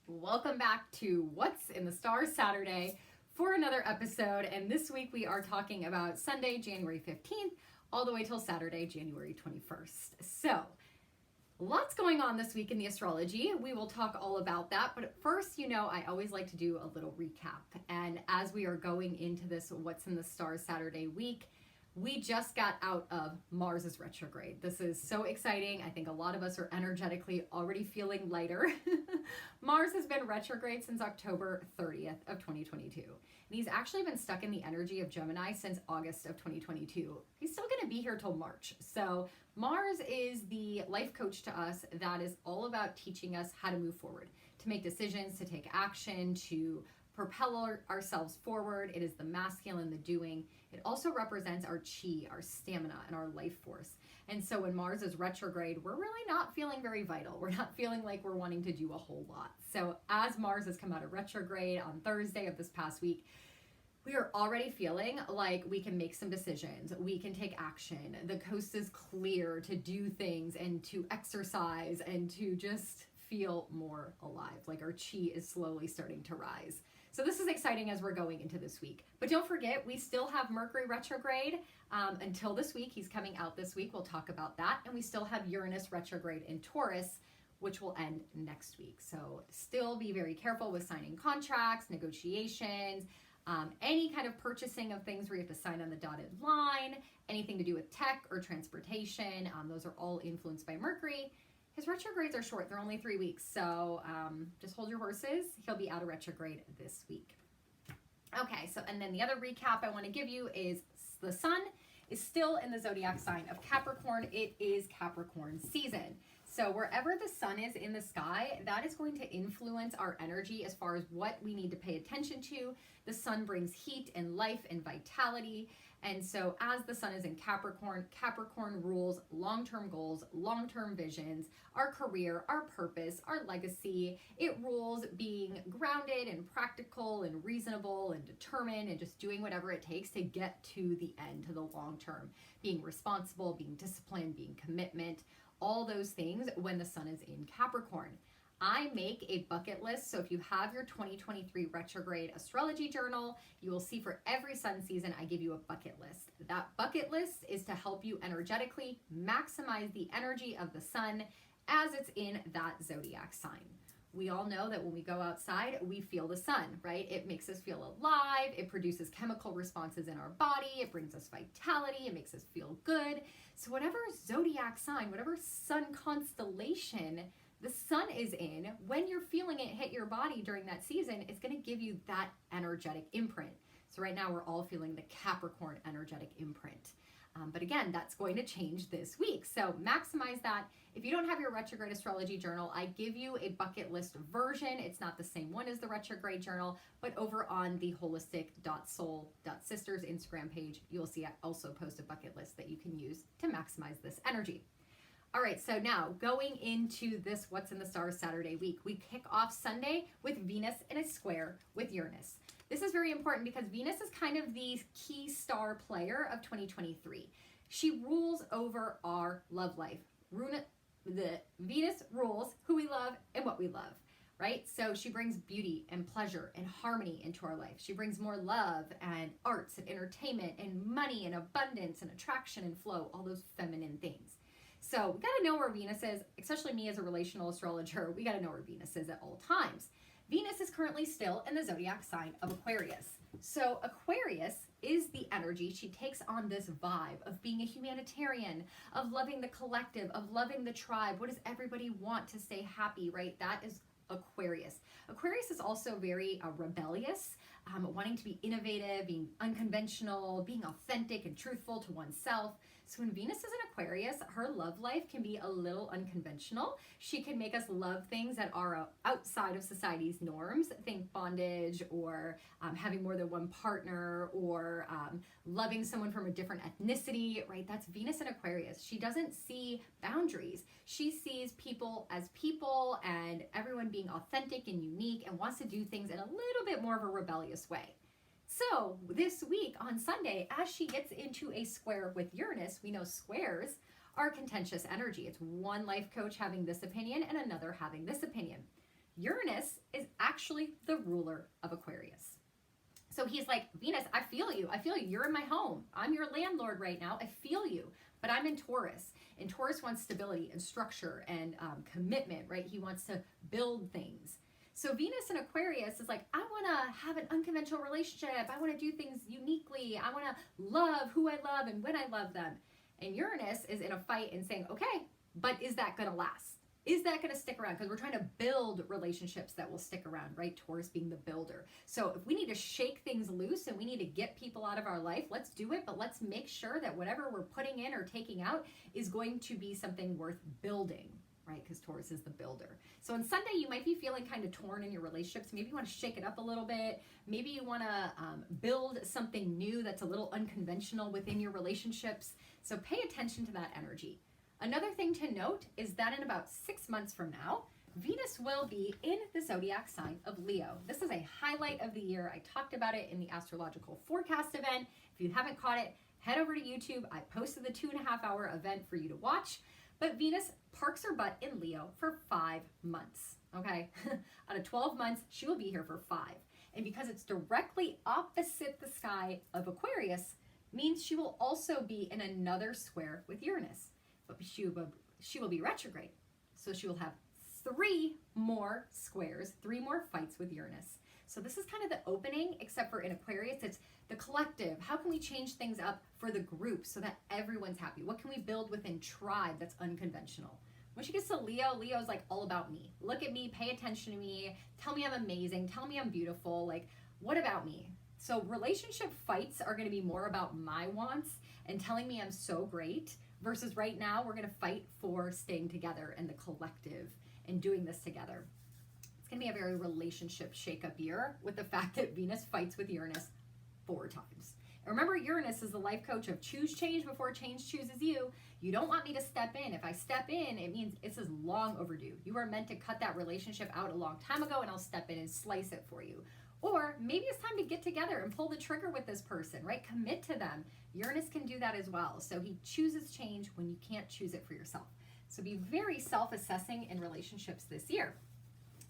Welcome back to What's in the Stars Saturday for another episode. And this week we are talking about Sunday, January 15th, all the way till Saturday, January 21st. So, lots going on this week in the astrology. We will talk all about that. But first, I always like to do a little recap. And as we are going into this What's in the Stars Saturday week, we just got out of Mars's retrograde. This is so exciting. I think a lot of us are energetically already feeling lighter. Mars has been retrograde since October 30th of 2022. And he's actually been stuck in the energy of Gemini since August of 2022. He's still going to be here till March. So Mars is the life coach to us that is all about teaching us how to move forward, to make decisions, to take action, to propel ourselves forward. It is the masculine, the doing. It also represents our chi, our stamina, and our life force. And so when Mars is retrograde, we're really not feeling very vital. We're not feeling like we're wanting to do a whole lot. So as Mars has come out of retrograde on Thursday of this past week, we are already feeling like we can make some decisions. We can take action. The coast is clear to do things and to exercise and to just feel more alive. Like our chi is slowly starting to rise. So this is exciting as we're going into this week. But don't forget, we still have Mercury retrograde until this week. He's coming out this week. We'll talk about that. And we still have Uranus retrograde in Taurus, which will end next week. So still be very careful with signing contracts, negotiations, any kind of purchasing of things where you have to sign on the dotted line, anything to do with tech or transportation. Those are all influenced by Mercury. His retrogrades are short. They're only 3 weeks. So just hold your horses. He'll be out of retrograde this week. Okay, so and then the other recap I want to give you is the sun is still in the zodiac sign of Capricorn. It is Capricorn season. So wherever the sun is in the sky, that is going to influence our energy as far as what we need to pay attention to. The sun brings heat and life and vitality. And so as the sun is in Capricorn, Capricorn rules long-term goals, long-term visions, our career, our purpose, our legacy. It rules being grounded and practical and reasonable and determined and just doing whatever it takes to get to the end, to the long term. Being responsible, being disciplined, being commitment, all those things when the sun is in Capricorn. I make a bucket list. So if you have your 2023 retrograde astrology journal, you will see for every sun season, I give you a bucket list. That bucket list is to help you energetically maximize the energy of the sun as it's in that zodiac sign. We all know that when we go outside, we feel the sun, right? It makes us feel alive. It produces chemical responses in our body. It brings us vitality. It makes us feel good. So whatever zodiac sign, whatever sun constellation the sun is in, when you're feeling it hit your body during that season, it's going to give you that energetic imprint. So right now we're all feeling the Capricorn energetic imprint. But again, that's going to change this week. So maximize that. If you don't have your retrograde astrology journal, I give you a bucket list version. It's not the same one as the retrograde journal, but over on the holistic.soul.sisters Instagram page, you'll see I also post a bucket list that you can use to maximize this energy. All right, so now going into this What's in the Stars Saturday week, we kick off Sunday with Venus in a square with Uranus. This is very important because Venus is kind of the key star player of 2023. She rules over our love life. The Venus rules who we love and what we love, right? So she brings beauty and pleasure and harmony into our life. She brings more love and arts and entertainment and money and abundance and attraction and flow, all those feminine things. So we got to know where Venus is, especially me as a relational astrologer. We got to know where Venus is at all times. Venus is currently still in the zodiac sign of Aquarius. So Aquarius is the energy. She takes on this vibe of being a humanitarian, of loving the collective, of loving the tribe. What does everybody want to stay happy, right? That is Aquarius. Aquarius is also very rebellious, wanting to be innovative, being unconventional, being authentic and truthful to oneself. So when Venus is in Aquarius, her love life can be a little unconventional. She can make us love things that are outside of society's norms. Think bondage or having more than one partner or loving someone from a different ethnicity, right? That's Venus in Aquarius. She doesn't see boundaries. She sees people as people and everyone being authentic and unique and wants to do things in a little bit more of a rebellious way. So this week on Sunday, as she gets into a square with Uranus, we know squares are contentious energy. It's one life coach having this opinion and another having this opinion. Uranus is actually the ruler of Aquarius. So he's like, Venus, I feel you. I feel you. You're in my home. I'm your landlord right now. I feel you. But I'm in Taurus. And Taurus wants stability and structure and commitment, right? He wants to build things. So Venus in Aquarius is like, I want to have an unconventional relationship. I want to do things uniquely. I want to love who I love and when I love them. And Uranus is in a fight and saying, okay, but is that going to last? Is that going to stick around? Because we're trying to build relationships that will stick around, right? Taurus being the builder. So if we need to shake things loose and we need to get people out of our life, let's do it. But let's make sure that whatever we're putting in or taking out is going to be something worth building, right? Because Taurus is the builder. So on Sunday, you might be feeling kind of torn in your relationships. Maybe you want to shake it up a little bit. Maybe you want to build something new that's a little unconventional within your relationships. So pay attention to that energy. Another thing to note is that in about 6 months from now, Venus will be in the zodiac sign of Leo. This is a highlight of the year. I talked about it in the astrological forecast event. If you haven't caught it, head over to YouTube. I posted the 2.5-hour event for you to watch. But Venus parks her butt in Leo for 5 months, okay? Out of 12 months, she will be here for 5. And because it's directly opposite the sky of Aquarius, means she will also be in another square with Uranus. But she will be retrograde. So she will have 3 more squares, 3 more fights with Uranus. So this is kind of the opening, except for in Aquarius, it's the collective. How can we change things up for the group so that everyone's happy? What can we build within tribe that's unconventional? When she gets to Leo, Leo's like all about me. Look at me, pay attention to me, tell me I'm amazing, tell me I'm beautiful. Like, what about me? So relationship fights are going to be more about my wants and telling me I'm so great, versus right now we're going to fight for staying together and the collective and doing this together. It's going to be a very relationship shake-up year with the fact that Venus fights with Uranus 4 times. And remember, Uranus is the life coach of choose change before change chooses you. You don't want me to step in. If I step in, it means this is long overdue. You are meant to cut that relationship out a long time ago, and I'll step in and slice it for you. Or maybe it's time to get together and pull the trigger with this person, right? Commit to them. Uranus can do that as well. So he chooses change when you can't choose it for yourself. So be very self-assessing in relationships this year.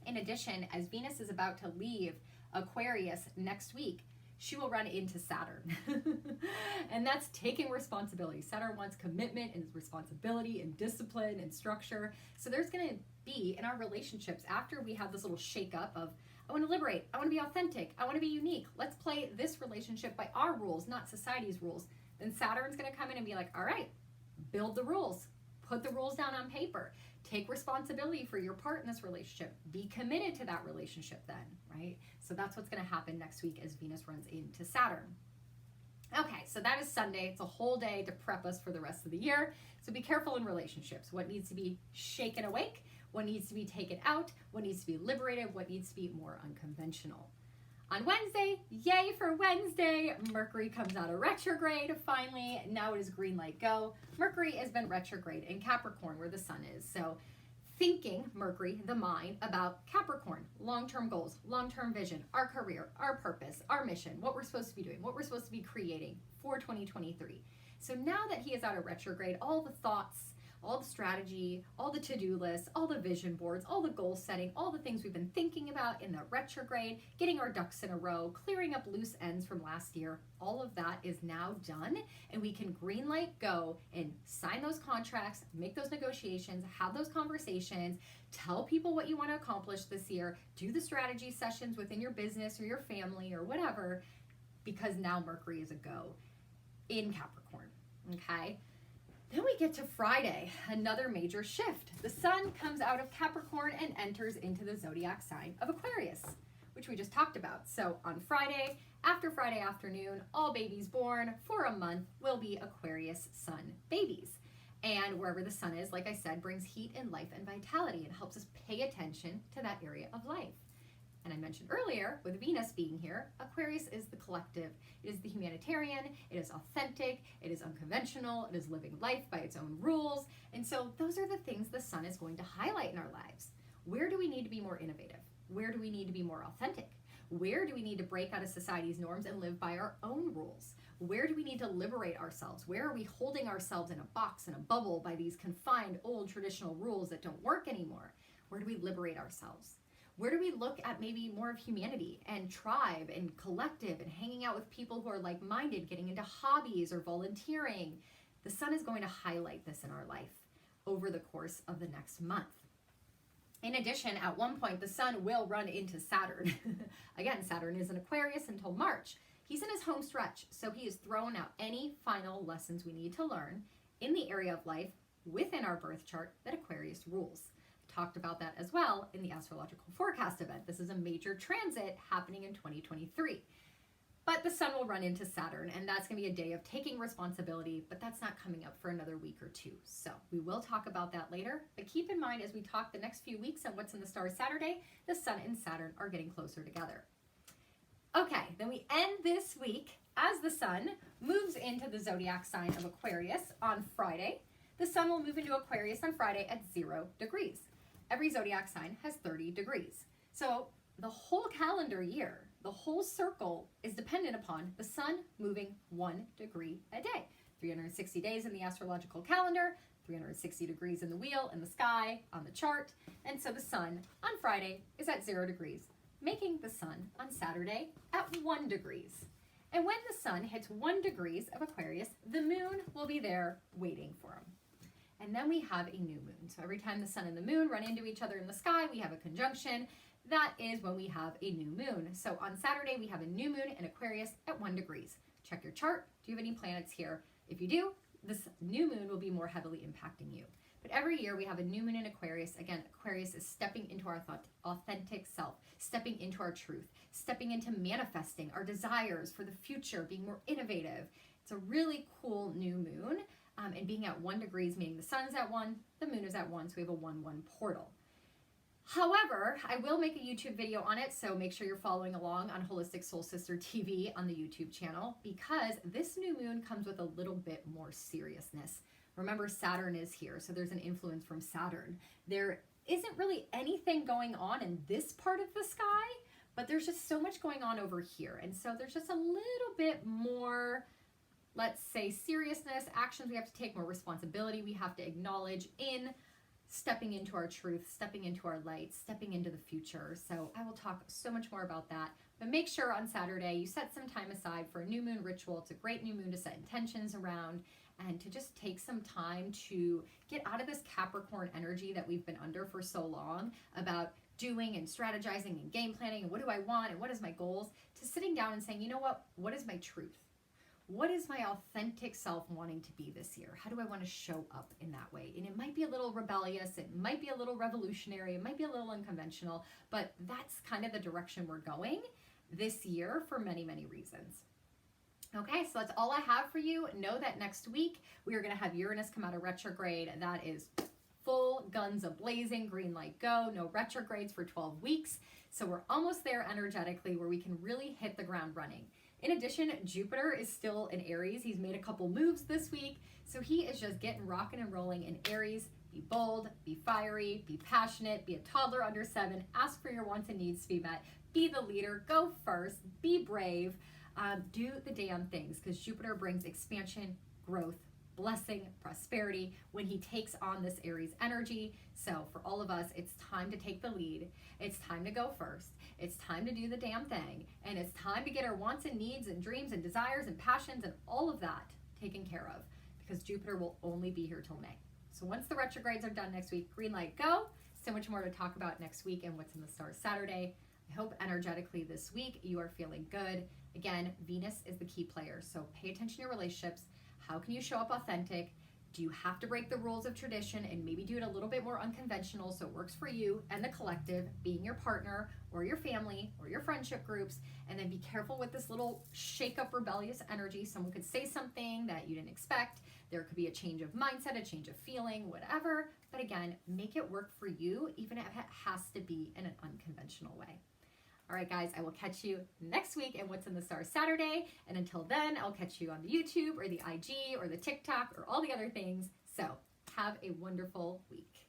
In addition, as Venus is about to leave Aquarius next week, she will run into Saturn. And that's taking responsibility. Saturn wants commitment and responsibility and discipline and structure. So there's going to be, in our relationships, after we have this little shake up of, I want to liberate, I want to be authentic, I want to be unique, let's play this relationship by our rules, not society's rules. Then Saturn's going to come in and be like, all right, build the rules, put the rules down on paper, take responsibility for your part in this relationship, be committed to that relationship then, right? So that's what's going to happen next week as Venus runs into Saturn. Okay, so that is Sunday. It's a whole day to prep us for the rest of the year. So be careful in relationships. What needs to be shaken awake? What needs to be taken out? What needs to be liberated? What needs to be more unconventional? On Wednesday, yay for Wednesday, Mercury comes out of retrograde finally. Now it is green light go. Mercury has been retrograde in Capricorn where the sun is. So thinking, Mercury, the mind, about Capricorn, long-term goals, long-term vision, our career, our purpose, our mission, what we're supposed to be doing, what we're supposed to be creating for 2023. So now that he is out of retrograde, all the thoughts, all the strategy, all the to-do lists, all the vision boards, all the goal setting, all the things we've been thinking about in the retrograde, getting our ducks in a row, clearing up loose ends from last year, all of that is now done, and we can green light go and sign those contracts, make those negotiations, have those conversations, tell people what you want to accomplish this year, do the strategy sessions within your business or your family or whatever, because now Mercury is a go in Capricorn, okay? Then we get to Friday, another major shift. The sun comes out of Capricorn and enters into the zodiac sign of Aquarius, which we just talked about. So on Friday, after Friday afternoon, all babies born for a month will be Aquarius sun babies. And wherever the sun is, like I said, brings heat and life and vitality and helps us pay attention to that area of life. And I mentioned earlier, with Venus being here, Aquarius is the collective. It is the humanitarian, it is authentic, it is unconventional, it is living life by its own rules. And so those are the things the sun is going to highlight in our lives. Where do we need to be more innovative? Where do we need to be more authentic? Where do we need to break out of society's norms and live by our own rules? Where do we need to liberate ourselves? Where are we holding ourselves in a box, in a bubble, by these confined old traditional rules that don't work anymore? Where do we liberate ourselves? Where do we look at maybe more of humanity and tribe and collective and hanging out with people who are like-minded, getting into hobbies or volunteering? The sun is going to highlight this in our life over the course of the next month. In addition, at one point, the sun will run into Saturn. Again, Saturn is in Aquarius until March. He's in his home stretch, so he is throwing out any final lessons we need to learn in the area of life within our birth chart that Aquarius rules. Talked about that as well in the astrological forecast event. This is a major transit happening in 2023. But the sun will run into Saturn, and that's going to be a day of taking responsibility, but that's not coming up for another week or two. So we will talk about that later. But keep in mind, as we talk the next few weeks on what's in the stars Saturday, the sun and Saturn are getting closer together. Okay, then we end this week as the sun moves into the zodiac sign of Aquarius on Friday. The sun will move into Aquarius on Friday at 0 degrees. Every zodiac sign has 30 degrees. So the whole calendar year, the whole circle is dependent upon the sun moving 1 degree a day. 360 days in the astrological calendar, 360 degrees in the wheel, in the sky, on the chart. And so the sun on Friday is at 0 degrees, making the sun on Saturday at 1 degrees. And when the sun hits 1 degrees of Aquarius, the moon will be there waiting for him. And then we have a new moon. So every time the sun and the moon run into each other in the sky, we have a conjunction. That is when we have a new moon. So on Saturday, we have a new moon in Aquarius at 1 degrees. Check your chart. Do you have any planets here? If you do, this new moon will be more heavily impacting you. But every year we have a new moon in Aquarius. Again, Aquarius is stepping into our authentic self, stepping into our truth, stepping into manifesting our desires for the future, being more innovative. It's a really cool new moon. And being at 1 degrees, meaning the sun's at 1, the moon is at 1, so we have a 1-1 portal. However, I will make a YouTube video on it, so make sure you're following along on Holistic Soul Sister TV on the YouTube channel, because this new moon comes with a little bit more seriousness. Remember, Saturn is here, so there's an influence from Saturn. There isn't really anything going on in this part of the sky, but there's just so much going on over here. And so there's just a little bit more, let's say, seriousness, actions we have to take, more responsibility we have to acknowledge in stepping into our truth, stepping into our light, stepping into the future. So I will talk so much more about that. But make sure on Saturday you set some time aside for a new moon ritual. It's a great new moon to set intentions around and to just take some time to get out of this Capricorn energy that we've been under for so long about doing and strategizing and game planning and what do I want and what is my goals, to sitting down and saying, you know what is my truth? What is my authentic self wanting to be this year? How do I want to show up in that way? And it might be a little rebellious, it might be a little revolutionary, it might be a little unconventional, but that's kind of the direction we're going this year for many, many reasons. Okay, so that's all I have for you. Know that next week we are going to have Uranus come out of retrograde. That is full guns a-blazing, green light go, no retrogrades for 12 weeks. So we're almost there energetically where we can really hit the ground running. In addition, Jupiter is still in Aries. He's made a couple moves this week. So he is just getting rocking and rolling in Aries. Be bold, be fiery, be passionate, be a toddler under 7, ask for your wants and needs to be met, be the leader, go first, be brave, do the damn things, because Jupiter brings expansion, growth, blessing, prosperity when he takes on this Aries energy. So for all of us, it's time to take the lead. It's time to go first. It's time to do the damn thing. And it's time to get our wants and needs and dreams and desires and passions and all of that taken care of, because Jupiter will only be here till May. So once the retrogrades are done next week, green light go. So much more to talk about next week and what's in the stars Saturday. I hope energetically this week you are feeling good. Again, Venus is the key player. So pay attention to your relationships. How can you show up authentic? Do you have to break the rules of tradition and maybe do it a little bit more unconventional so it works for you and the collective, being your partner or your family or your friendship groups? And then be careful with this little shake-up rebellious energy. Someone could say something that you didn't expect. There could be a change of mindset, a change of feeling, whatever. But again, make it work for you, even if it has to be in an unconventional way. All right, guys, I will catch you next week in What's in the Stars Saturday. And until then, I'll catch you on the YouTube or the IG or the TikTok or all the other things. So have a wonderful week.